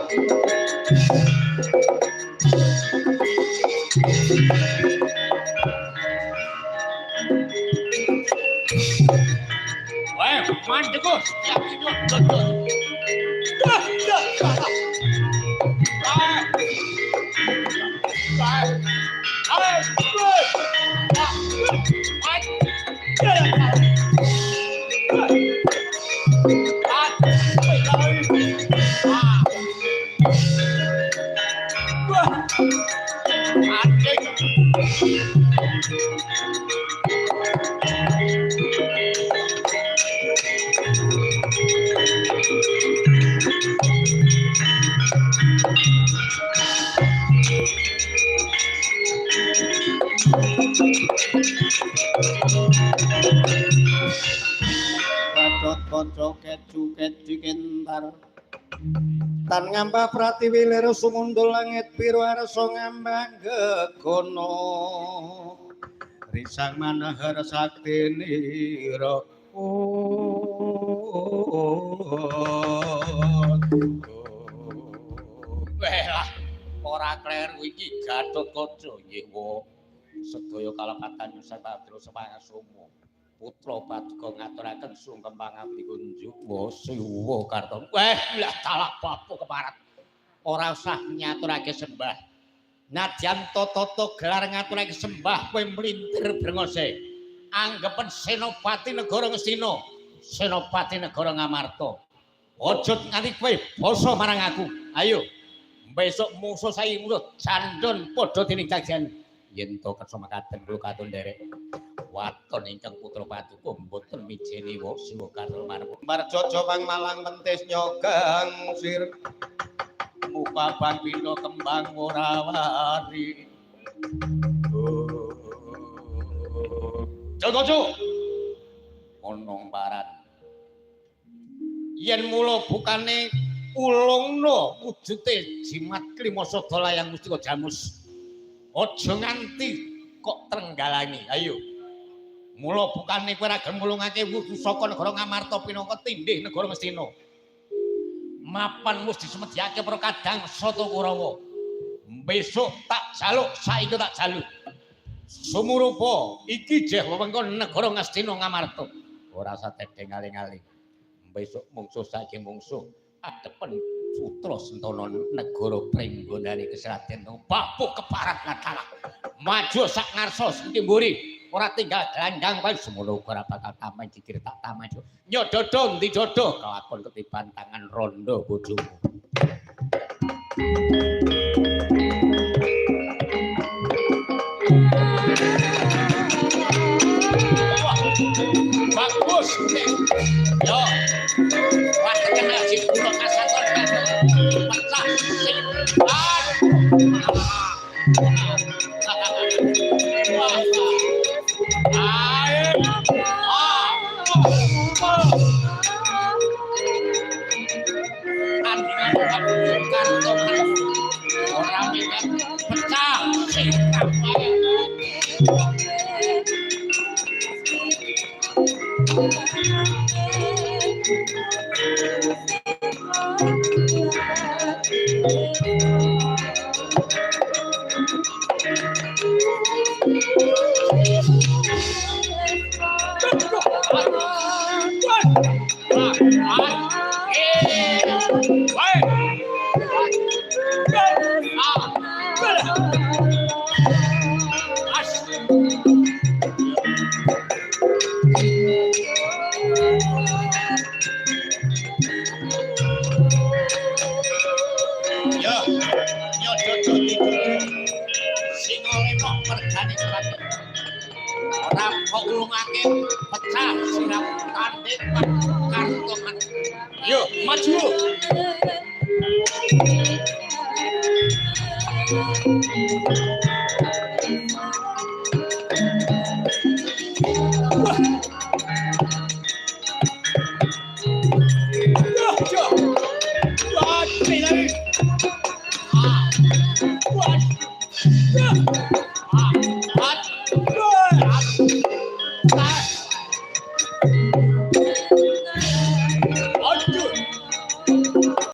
Weh, mandekku, siap nyok dodol. Kanca keju-keju kentar tan ngambah pratiwi lir sumundul langit biru arsa ngambang gegono risang manahar sakti nira Welah, ora kleru iki Gatotkaca nggih wa sedaya kalekatan nyusun Badra Sampangasumo. Putra Paduka ngaturaken sungkem pangabdi kunjuk wa siwa karta. Lah talak bapu keparat. Ora usah nyaturake sembah. Nadyan tata gelar ngaturake sembah kowe mlintir brengose. Anggepen Senopati negara Ngastina, Senopati negara Ngamarta. Aja nganti kowe basa marang aku. Ayo. Besok musuh sayi musuh jandon padha tinigdagan. Yen to kersa makaten kula katun nderek. Waton ingkang putra Paduka mboten mijeni wa siwa karel marep. Marjojo pang malang pentis nyogang sir Muka bang pino kembang ora wari. Jogojo onong baran. Yen mula bukane ulungna wujute jimat Klimasada layang mustika jamus. Aja nganti kok trenggalangi. Ayo. Mula bukane kowe ora gelem ngulungake wudu saka negara Ngamarta pinangka tindih negara Ngastina. Mapan mus disemedhake para kadang Sata Kurawa. Besok tak jaluk, saiki tak jaluk. Sumurupa iki jeh wewengkon negara Ngastina Ngamarta. Ora usah tedeng aling-aling. Besok mungsuh saiki mungsuh adepen putra Sentana negara Pringgonane Kesraden Bapu keparat ngatalak. Maju sak ngarsa iki mburi. Ora tinggal gelandang wae semono ora bakal taman dikir tak taman. Nyododo ndi dodo kelakon ketiban tangan rondo bojomu. Bagus. Yo. Watekan aja kulo kasaton kan. Pecah sing. Orang ini pecah pecah sirap tanding kartongan. Yuk maju.